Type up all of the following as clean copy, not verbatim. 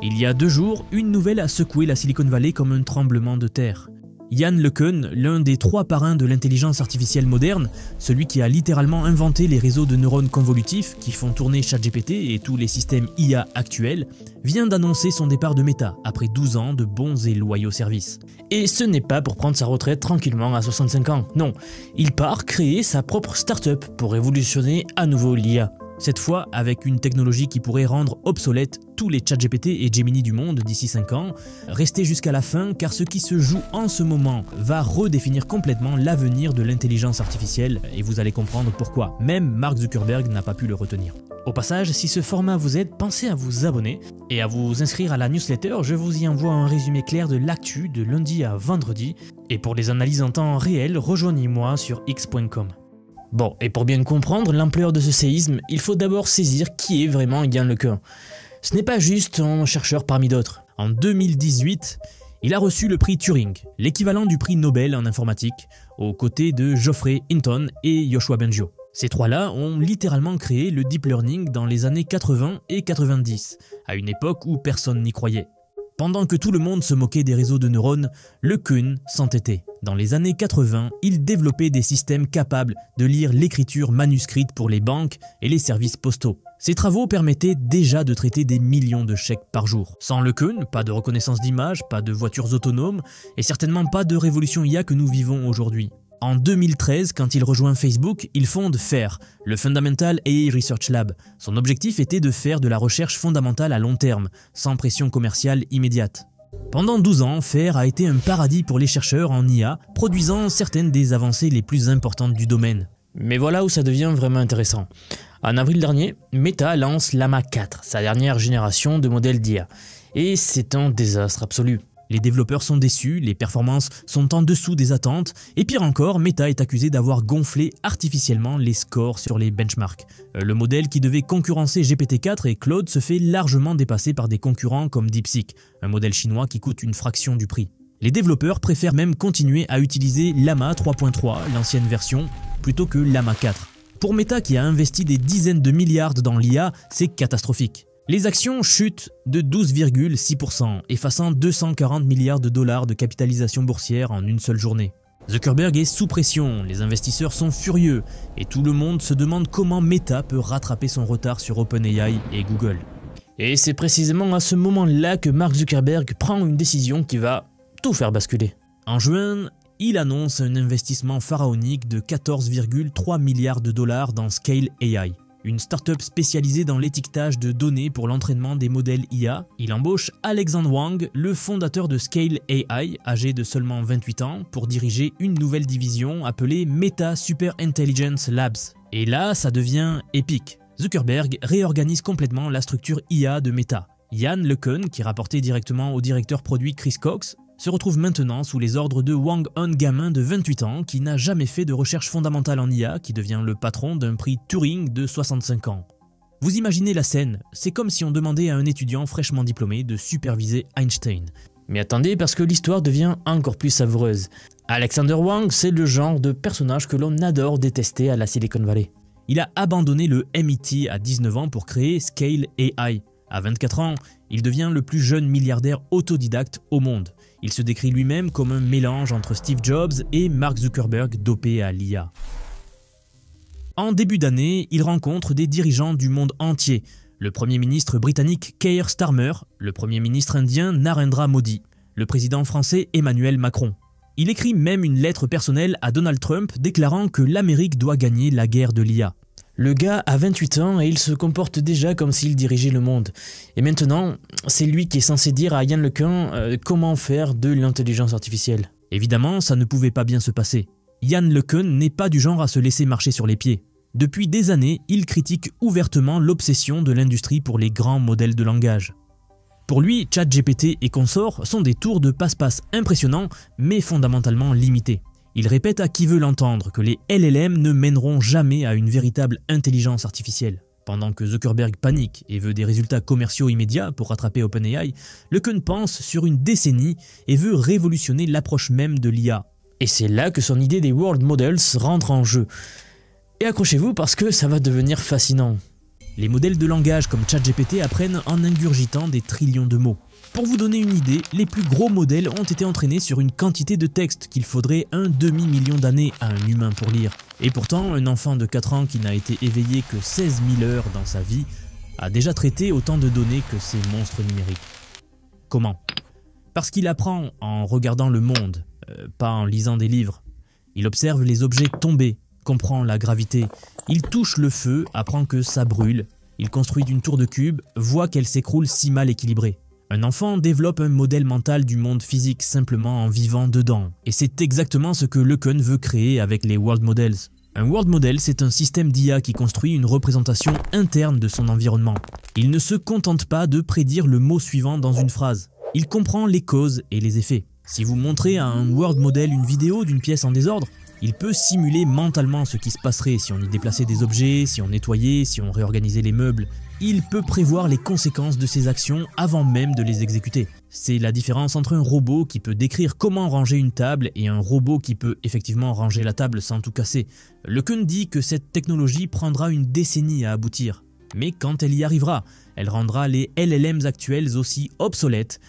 Il y a 2 jours, une nouvelle a secoué la Silicon Valley comme un tremblement de terre. Yann LeCun, l'un des 3 parrains de l'intelligence artificielle moderne, celui qui a littéralement inventé les réseaux de neurones convolutifs qui font tourner ChatGPT et tous les systèmes IA actuels, vient d'annoncer son départ de Meta après 12 ans de bons et loyaux services. Et ce n'est pas pour prendre sa retraite tranquillement à 65 ans, non, il part créer sa propre start-up pour révolutionner à nouveau l'IA. Cette fois avec une technologie qui pourrait rendre obsolète tous les ChatGPT et Gemini du monde d'ici 5 ans. Restez jusqu'à la fin car ce qui se joue en ce moment va redéfinir complètement l'avenir de l'intelligence artificielle et vous allez comprendre pourquoi. Même Mark Zuckerberg n'a pas pu le retenir. Au passage, si ce format vous aide, pensez à vous abonner et à vous inscrire à la newsletter. Je vous y envoie un résumé clair de l'actu de lundi à vendredi. Et pour les analyses en temps réel, rejoignez-moi sur x.com. Bon, et pour bien comprendre l'ampleur de ce séisme, il faut d'abord saisir qui est vraiment Yann LeCun. Ce n'est pas juste un chercheur parmi d'autres. En 2018, il a reçu le prix Turing, l'équivalent du prix Nobel en informatique, aux côtés de Geoffrey Hinton et Yoshua Bengio. Ces 3-là ont littéralement créé le deep learning dans les années 80 et 90, à une époque où personne n'y croyait. Pendant que tout le monde se moquait des réseaux de neurones, LeCun s'entêtait. Dans les années 80, il développait des systèmes capables de lire l'écriture manuscrite pour les banques et les services postaux. Ces travaux permettaient déjà de traiter des millions de chèques par jour. Sans LeCun, pas de reconnaissance d'image, pas de voitures autonomes et certainement pas de révolution IA que nous vivons aujourd'hui. En 2013, quand il rejoint Facebook, il fonde FAIR, le Fundamental AI Research Lab. Son objectif était de faire de la recherche fondamentale à long terme, sans pression commerciale immédiate. Pendant 12 ans, FAIR a été un paradis pour les chercheurs en IA, produisant certaines des avancées les plus importantes du domaine. Mais voilà où ça devient vraiment intéressant. En avril dernier, Meta lance Llama 4, sa dernière génération de modèles d'IA. Et c'est un désastre absolu. Les développeurs sont déçus, les performances sont en dessous des attentes, et pire encore, Meta est accusé d'avoir gonflé artificiellement les scores sur les benchmarks. Le modèle qui devait concurrencer GPT-4 et Claude se fait largement dépasser par des concurrents comme DeepSeek, un modèle chinois qui coûte une fraction du prix. Les développeurs préfèrent même continuer à utiliser Llama 3.3, l'ancienne version, plutôt que Llama 4. Pour Meta qui a investi des dizaines de milliards dans l'IA, c'est catastrophique. Les actions chutent de 12,6%, effaçant 240 milliards de dollars de capitalisation boursière en une seule journée. Zuckerberg est sous pression, les investisseurs sont furieux, et tout le monde se demande comment Meta peut rattraper son retard sur OpenAI et Google. Et c'est précisément à ce moment-là que Mark Zuckerberg prend une décision qui va tout faire basculer. En juin, il annonce un investissement pharaonique de 14,3 milliards de dollars dans Scale AI. Une start-up spécialisée dans l'étiquetage de données pour l'entraînement des modèles IA. Il embauche Alexandre Wang, le fondateur de Scale AI, âgé de seulement 28 ans, pour diriger une nouvelle division appelée Meta Super Intelligence Labs. Et là, ça devient épique. Zuckerberg réorganise complètement la structure IA de Meta. Yann LeCun, qui rapportait directement au directeur produit Chris Cox, se retrouve maintenant sous les ordres de Wang, un gamin de 28 ans qui n'a jamais fait de recherche fondamentale en IA, qui devient le patron d'un prix Turing de 65 ans. Vous imaginez la scène, c'est comme si on demandait à un étudiant fraîchement diplômé de superviser Einstein. Mais attendez, parce que l'histoire devient encore plus savoureuse. Alexander Wang, c'est le genre de personnage que l'on adore détester à la Silicon Valley. Il a abandonné le MIT à 19 ans pour créer Scale AI. À 24 ans, il devient le plus jeune milliardaire autodidacte au monde. Il se décrit lui-même comme un mélange entre Steve Jobs et Mark Zuckerberg dopé à l'IA. En début d'année, il rencontre des dirigeants du monde entier. Le Premier ministre britannique Keir Starmer, le Premier ministre indien Narendra Modi, le président français Emmanuel Macron. Il écrit même une lettre personnelle à Donald Trump déclarant que l'Amérique doit gagner la guerre de l'IA. Le gars a 28 ans et il se comporte déjà comme s'il dirigeait le monde. Et maintenant, c'est lui qui est censé dire à Yann LeCun comment faire de l'intelligence artificielle. Évidemment, ça ne pouvait pas bien se passer. Yann LeCun n'est pas du genre à se laisser marcher sur les pieds. Depuis des années, il critique ouvertement l'obsession de l'industrie pour les grands modèles de langage. Pour lui, ChatGPT et consorts sont des tours de passe-passe impressionnants, mais fondamentalement limités. Il répète à qui veut l'entendre que les LLM ne mèneront jamais à une véritable intelligence artificielle. Pendant que Zuckerberg panique et veut des résultats commerciaux immédiats pour rattraper OpenAI, LeCun pense sur une décennie et veut révolutionner l'approche même de l'IA. Et c'est là que son idée des World Models rentre en jeu. Et accrochez-vous parce que ça va devenir fascinant. Les modèles de langage comme ChatGPT apprennent en ingurgitant des trillions de mots. Pour vous donner une idée, les plus gros modèles ont été entraînés sur une quantité de texte qu'il faudrait un demi-million d'années à un humain pour lire. Et pourtant, un enfant de 4 ans qui n'a été éveillé que 16 000 heures dans sa vie a déjà traité autant de données que ces monstres numériques. Comment? Parce qu'il apprend en regardant le monde, pas en lisant des livres. Il observe les objets tomber, comprend la gravité. Il touche le feu, apprend que ça brûle. Il construit une tour de cubes, voit qu'elle s'écroule si mal équilibrée. Un enfant développe un modèle mental du monde physique simplement en vivant dedans. Et c'est exactement ce que LeCun veut créer avec les World Models. Un World Model, c'est un système d'IA qui construit une représentation interne de son environnement. Il ne se contente pas de prédire le mot suivant dans une phrase. Il comprend les causes et les effets. Si vous montrez à un World Model une vidéo d'une pièce en désordre, il peut simuler mentalement ce qui se passerait si on y déplaçait des objets, si on nettoyait, si on réorganisait les meubles. Il peut prévoir les conséquences de ses actions avant même de les exécuter. C'est la différence entre un robot qui peut décrire comment ranger une table et un robot qui peut effectivement ranger la table sans tout casser. LeCun dit que cette technologie prendra une décennie à aboutir. Mais quand elle y arrivera, elle rendra les LLMs actuels aussi obsolètes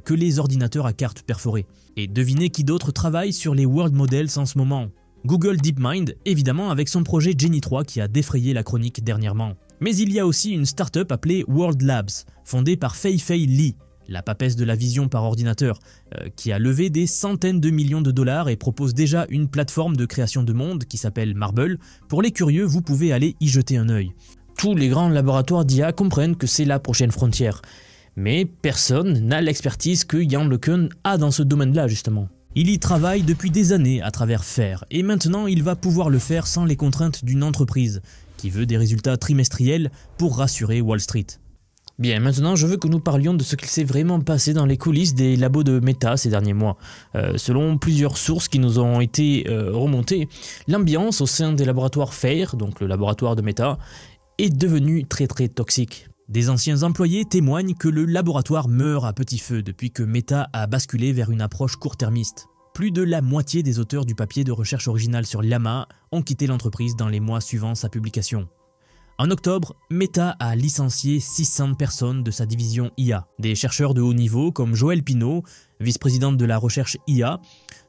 que les ordinateurs à cartes perforées. Et devinez qui d'autre travaille sur les World Models en ce moment? Google DeepMind, évidemment avec son projet Genie 3 qui a défrayé la chronique dernièrement. Mais il y a aussi une start-up appelée World Labs, fondée par Fei-Fei Li, la papesse de la vision par ordinateur, qui a levé des centaines de millions de dollars et propose déjà une plateforme de création de monde qui s'appelle Marble. Pour les curieux, vous pouvez aller y jeter un œil. Tous les grands laboratoires d'IA comprennent que c'est la prochaine frontière. Mais personne n'a l'expertise que Yann LeCun a dans ce domaine-là justement. Il y travaille depuis des années à travers FAIR, et maintenant il va pouvoir le faire sans les contraintes d'une entreprise, qui veut des résultats trimestriels pour rassurer Wall Street. Bien, maintenant je veux que nous parlions de ce qu'il s'est vraiment passé dans les coulisses des labos de Meta ces derniers mois. Selon plusieurs sources qui nous ont été remontées, l'ambiance au sein des laboratoires FAIR, donc le laboratoire de Meta, est devenue très toxique. Des anciens employés témoignent que le laboratoire meurt à petit feu depuis que Meta a basculé vers une approche court-termiste. Plus de la moitié des auteurs du papier de recherche original sur Llama ont quitté l'entreprise dans les mois suivant sa publication. En octobre, Meta a licencié 600 personnes de sa division IA. Des chercheurs de haut niveau comme Joël Pineau, vice-présidente de la recherche IA,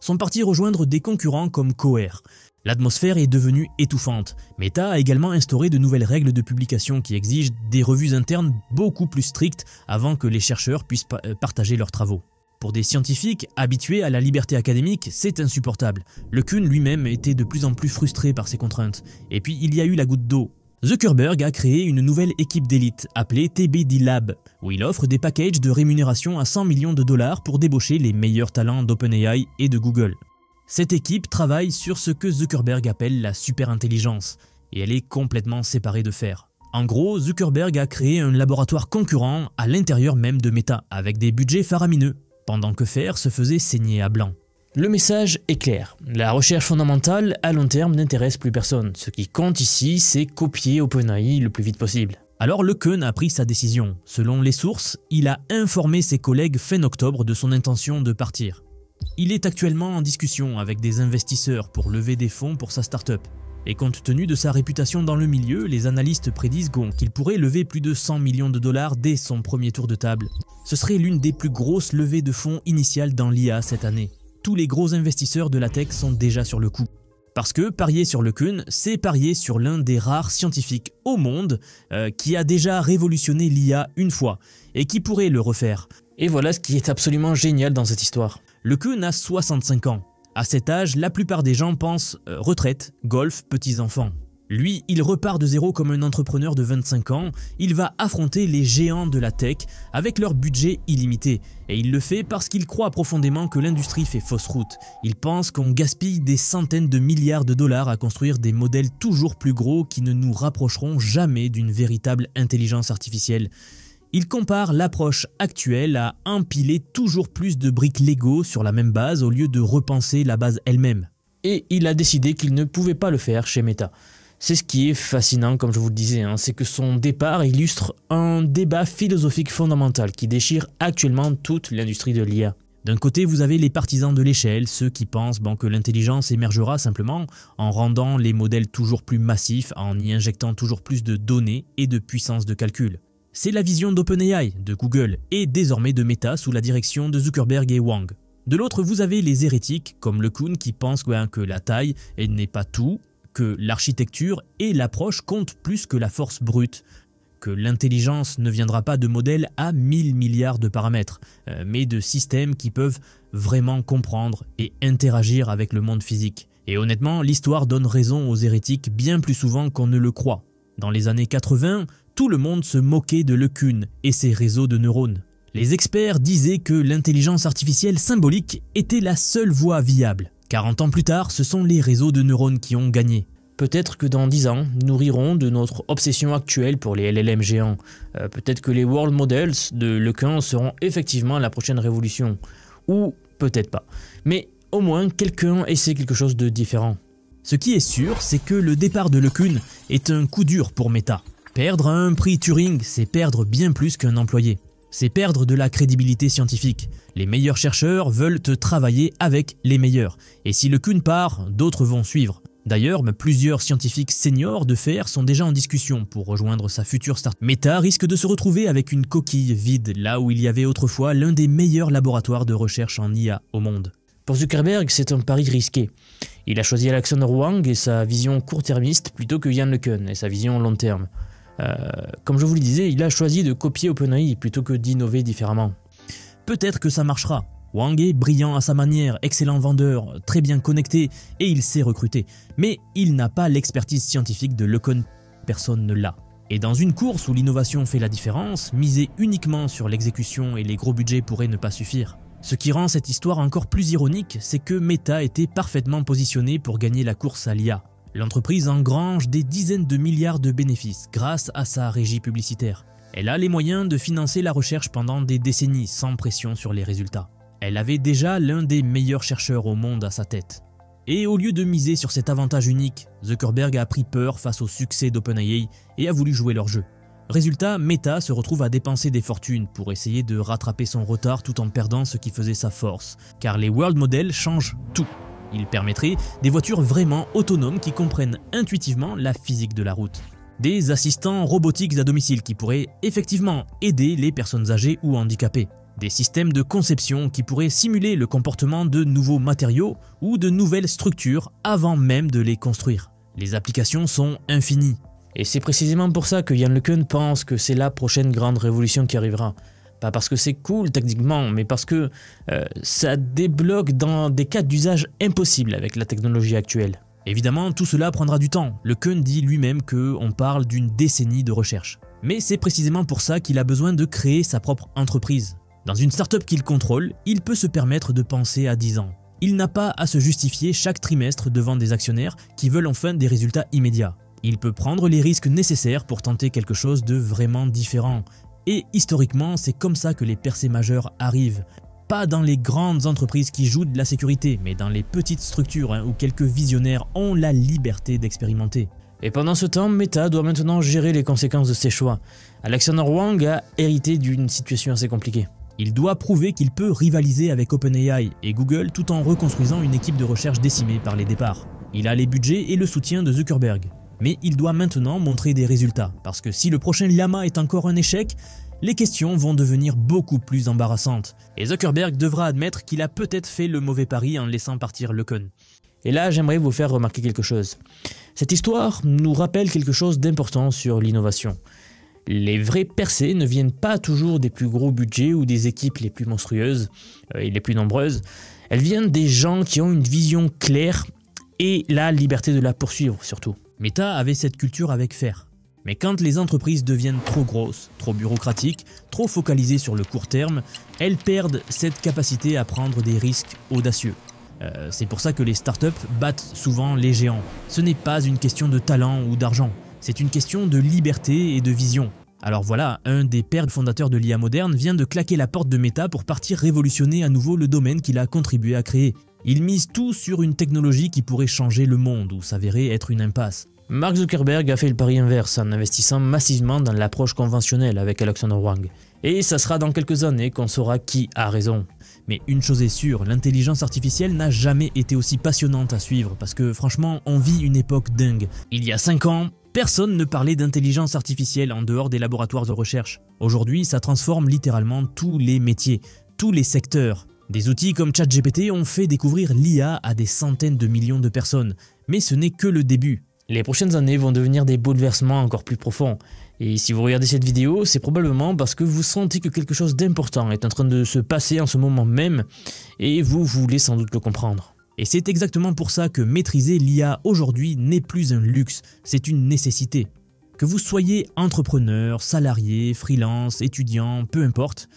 sont partis rejoindre des concurrents comme Cohere. L'atmosphère est devenue étouffante. Meta a également instauré de nouvelles règles de publication qui exigent des revues internes beaucoup plus strictes avant que les chercheurs puissent partager leurs travaux. Pour des scientifiques habitués à la liberté académique, c'est insupportable. LeCun lui-même était de plus en plus frustré par ces contraintes. Et puis il y a eu la goutte d'eau. Zuckerberg a créé une nouvelle équipe d'élite appelée TBD Lab, où il offre des packages de rémunération à 100 millions de dollars pour débaucher les meilleurs talents d'OpenAI et de Google. Cette équipe travaille sur ce que Zuckerberg appelle la superintelligence, et elle est complètement séparée de FAIR. En gros, Zuckerberg a créé un laboratoire concurrent à l'intérieur même de Meta, avec des budgets faramineux, pendant que FAIR se faisait saigner à blanc. Le message est clair, la recherche fondamentale à long terme n'intéresse plus personne. Ce qui compte ici, c'est copier OpenAI le plus vite possible. Alors LeCun a pris sa décision. Selon les sources, il a informé ses collègues fin octobre de son intention de partir. Il est actuellement en discussion avec des investisseurs pour lever des fonds pour sa start-up. Et compte tenu de sa réputation dans le milieu, les analystes prédisent qu'il pourrait lever plus de 100 millions de dollars dès son premier tour de table. Ce serait l'une des plus grosses levées de fonds initiales dans l'IA cette année. Tous les gros investisseurs de la tech sont déjà sur le coup. Parce que parier sur LeCun, c'est parier sur l'un des rares scientifiques au monde qui a déjà révolutionné l'IA une fois et qui pourrait le refaire. Et voilà ce qui est absolument génial dans cette histoire. LeCun a 65 ans. À cet âge, la plupart des gens pensent retraite, golf, petits-enfants. Lui, il repart de zéro comme un entrepreneur de 25 ans, il va affronter les géants de la tech avec leur budget illimité. Et il le fait parce qu'il croit profondément que l'industrie fait fausse route. Il pense qu'on gaspille des centaines de milliards de dollars à construire des modèles toujours plus gros qui ne nous rapprocheront jamais d'une véritable intelligence artificielle. Il compare l'approche actuelle à empiler toujours plus de briques Lego sur la même base au lieu de repenser la base elle-même. Et il a décidé qu'il ne pouvait pas le faire chez Meta. C'est ce qui est fascinant, comme je vous le disais, c'est que son départ illustre un débat philosophique fondamental qui déchire actuellement toute l'industrie de l'IA. D'un côté, vous avez les partisans de l'échelle, ceux qui pensent que l'intelligence émergera simplement en rendant les modèles toujours plus massifs, en y injectant toujours plus de données et de puissance de calcul. C'est la vision d'OpenAI, de Google, et désormais de Meta sous la direction de Zuckerberg et Wang. De l'autre, vous avez les hérétiques, comme LeCun, qui pensent que la taille n'est pas tout, que l'architecture et l'approche comptent plus que la force brute, que l'intelligence ne viendra pas de modèles à 1000 milliards de paramètres, mais de systèmes qui peuvent vraiment comprendre et interagir avec le monde physique. Et honnêtement, l'histoire donne raison aux hérétiques bien plus souvent qu'on ne le croit. Dans les années 80, tout le monde se moquait de LeCun et ses réseaux de neurones. Les experts disaient que l'intelligence artificielle symbolique était la seule voie viable. 40 ans plus tard, ce sont les réseaux de neurones qui ont gagné. Peut-être que dans 10 ans, nous rirons de notre obsession actuelle pour les LLM géants. Peut-être que les World Models de LeCun seront effectivement la prochaine révolution. Ou peut-être pas. Mais au moins, quelqu'un essaie quelque chose de différent. Ce qui est sûr, c'est que le départ de LeCun est un coup dur pour Meta. Perdre un prix Turing, c'est perdre bien plus qu'un employé. C'est perdre de la crédibilité scientifique. Les meilleurs chercheurs veulent travailler avec les meilleurs. Et si LeCun part, d'autres vont suivre. D'ailleurs, plusieurs scientifiques seniors de fer sont déjà en discussion pour rejoindre sa future start-up. Meta risque de se retrouver avec une coquille vide, là où il y avait autrefois l'un des meilleurs laboratoires de recherche en IA au monde. Pour Zuckerberg, c'est un pari risqué. Il a choisi Alexander Wang et sa vision court-termiste plutôt que Yann LeCun et sa vision long terme. Comme je vous le disais, il a choisi de copier OpenAI plutôt que d'innover différemment. Peut-être que ça marchera. Wang est brillant à sa manière, excellent vendeur, très bien connecté et il sait recruter. Mais il n'a pas l'expertise scientifique de LeCun, personne ne l'a. Et dans une course où l'innovation fait la différence, miser uniquement sur l'exécution et les gros budgets pourrait ne pas suffire. Ce qui rend cette histoire encore plus ironique, c'est que Meta était parfaitement positionnée pour gagner la course à l'IA. L'entreprise engrange des dizaines de milliards de bénéfices grâce à sa régie publicitaire. Elle a les moyens de financer la recherche pendant des décennies sans pression sur les résultats. Elle avait déjà l'un des meilleurs chercheurs au monde à sa tête. Et au lieu de miser sur cet avantage unique, Zuckerberg a pris peur face au succès d'OpenAI et a voulu jouer leur jeu. Résultat, Meta se retrouve à dépenser des fortunes pour essayer de rattraper son retard tout en perdant ce qui faisait sa force. Car les World Models changent tout. Ils permettraient des voitures vraiment autonomes qui comprennent intuitivement la physique de la route. Des assistants robotiques à domicile qui pourraient effectivement aider les personnes âgées ou handicapées. Des systèmes de conception qui pourraient simuler le comportement de nouveaux matériaux ou de nouvelles structures avant même de les construire. Les applications sont infinies. Et c'est précisément pour ça que Yann LeCun pense que c'est la prochaine grande révolution qui arrivera. Pas parce que c'est cool techniquement, mais parce que ça débloque dans des cas d'usage impossibles avec la technologie actuelle. Évidemment, tout cela prendra du temps. LeCun dit lui-même qu'on parle d'une décennie de recherche. Mais c'est précisément pour ça qu'il a besoin de créer sa propre entreprise. Dans une start-up qu'il contrôle, il peut se permettre de penser à 10 ans. Il n'a pas à se justifier chaque trimestre devant des actionnaires qui veulent enfin des résultats immédiats. Il peut prendre les risques nécessaires pour tenter quelque chose de vraiment différent. Et historiquement, c'est comme ça que les percées majeures arrivent. Pas dans les grandes entreprises qui jouent de la sécurité, mais dans les petites structures où quelques visionnaires ont la liberté d'expérimenter. Et pendant ce temps, Meta doit maintenant gérer les conséquences de ses choix. Alexander Wang a hérité d'une situation assez compliquée. Il doit prouver qu'il peut rivaliser avec OpenAI et Google tout en reconstruisant une équipe de recherche décimée par les départs. Il a les budgets et le soutien de Zuckerberg. Mais il doit maintenant montrer des résultats, parce que si le prochain Llama est encore un échec, les questions vont devenir beaucoup plus embarrassantes. Et Zuckerberg devra admettre qu'il a peut-être fait le mauvais pari en laissant partir LeCun. Et là, j'aimerais vous faire remarquer quelque chose. Cette histoire nous rappelle quelque chose d'important sur l'innovation. Les vraies percées ne viennent pas toujours des plus gros budgets ou des équipes les plus monstrueuses et les plus nombreuses. Elles viennent des gens qui ont une vision claire et la liberté de la poursuivre surtout. Meta avait cette culture avec fer. Mais quand les entreprises deviennent trop grosses, trop bureaucratiques, trop focalisées sur le court terme, elles perdent cette capacité à prendre des risques audacieux. C'est pour ça que les startups battent souvent les géants. Ce n'est pas une question de talent ou d'argent, c'est une question de liberté et de vision. Alors voilà, un des pères fondateurs de l'IA moderne vient de claquer la porte de Meta pour partir révolutionner à nouveau le domaine qu'il a contribué à créer. Il mise tout sur une technologie qui pourrait changer le monde ou s'avérer être une impasse. Mark Zuckerberg a fait le pari inverse en investissant massivement dans l'approche conventionnelle avec Alexander Wang. Et ça sera dans quelques années qu'on saura qui a raison. Mais une chose est sûre, l'intelligence artificielle n'a jamais été aussi passionnante à suivre parce que franchement, on vit une époque dingue. Il y a 5 ans, personne ne parlait d'intelligence artificielle en dehors des laboratoires de recherche. Aujourd'hui, ça transforme littéralement tous les métiers, tous les secteurs. Des outils comme ChatGPT ont fait découvrir l'IA à des centaines de millions de personnes. Mais ce n'est que le début. Les prochaines années vont devenir des bouleversements encore plus profonds. Et si vous regardez cette vidéo, c'est probablement parce que vous sentez que quelque chose d'important est en train de se passer en ce moment même et vous voulez sans doute le comprendre. Et c'est exactement pour ça que maîtriser l'IA aujourd'hui n'est plus un luxe, c'est une nécessité. Que vous soyez entrepreneur, salarié, freelance, étudiant, peu importe,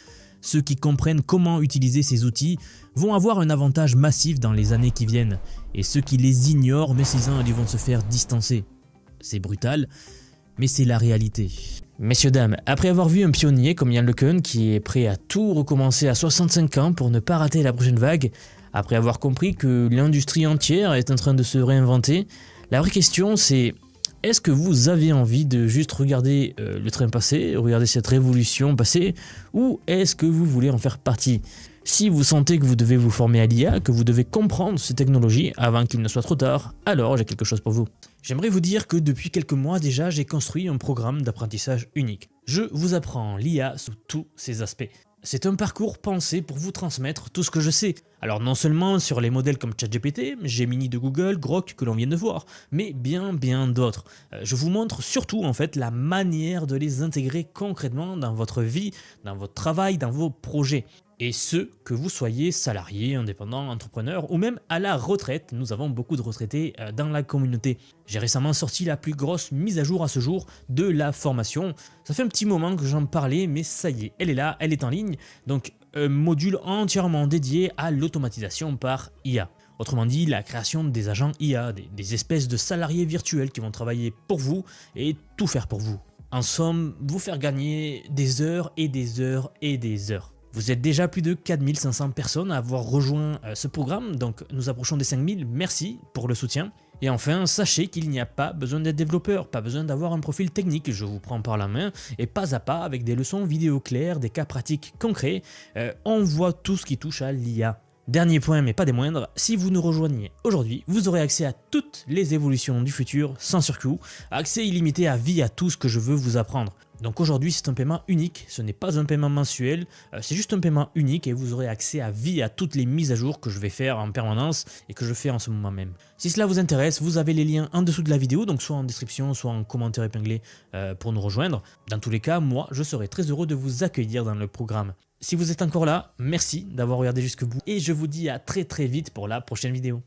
ceux qui comprennent comment utiliser ces outils vont avoir un avantage massif dans les années qui viennent, et ceux qui les ignorent, mais ces uns, ils vont se faire distancer. C'est brutal, mais c'est la réalité. Messieurs, dames, après avoir vu un pionnier comme Yann LeCun qui est prêt à tout recommencer à 65 ans pour ne pas rater la prochaine vague, après avoir compris que l'industrie entière est en train de se réinventer, la vraie question c'est: est-ce que vous avez envie de juste regarder le train passer, regarder cette révolution passer, ou est-ce que vous voulez en faire partie? Si vous sentez que vous devez vous former à l'IA, que vous devez comprendre ces technologies avant qu'il ne soit trop tard, alors j'ai quelque chose pour vous. J'aimerais vous dire que depuis quelques mois déjà, j'ai construit un programme d'apprentissage unique. Je vous apprends l'IA sous tous ses aspects. C'est un parcours pensé pour vous transmettre tout ce que je sais. Alors non seulement sur les modèles comme ChatGPT, Gemini de Google, Grok que l'on vient de voir, mais bien d'autres. Je vous montre surtout en fait la manière de les intégrer concrètement dans votre vie, dans votre travail, dans vos projets. Et ce, que vous soyez salarié, indépendant, entrepreneur ou même à la retraite, nous avons beaucoup de retraités dans la communauté. J'ai récemment sorti la plus grosse mise à jour à ce jour de la formation. Ça fait un petit moment que j'en parlais, mais ça y est, elle est là, elle est en ligne. Donc un module entièrement dédié à l'automatisation par IA. Autrement dit, la création des agents IA, des espèces de salariés virtuels qui vont travailler pour vous et tout faire pour vous. En somme, vous faire gagner des heures et des heures et des heures. Vous êtes déjà plus de 4500 personnes à avoir rejoint ce programme, donc nous approchons des 5000, merci pour le soutien. Et enfin, sachez qu'il n'y a pas besoin d'être développeur, pas besoin d'avoir un profil technique, je vous prends par la main, et pas à pas avec des leçons vidéo claires, des cas pratiques concrets, on voit tout ce qui touche à l'IA. Dernier point mais pas des moindres, si vous nous rejoignez aujourd'hui, vous aurez accès à toutes les évolutions du futur sans surcoût, accès illimité à vie à tout ce que je veux vous apprendre. Donc aujourd'hui c'est un paiement unique, ce n'est pas un paiement mensuel, c'est juste un paiement unique et vous aurez accès à vie à toutes les mises à jour que je vais faire en permanence et que je fais en ce moment même. Si cela vous intéresse, vous avez les liens en dessous de la vidéo, donc soit en description, soit en commentaire épinglé pour nous rejoindre. Dans tous les cas, moi je serai très heureux de vous accueillir dans le programme. Si vous êtes encore là, merci d'avoir regardé jusqu'au bout et je vous dis à très vite pour la prochaine vidéo.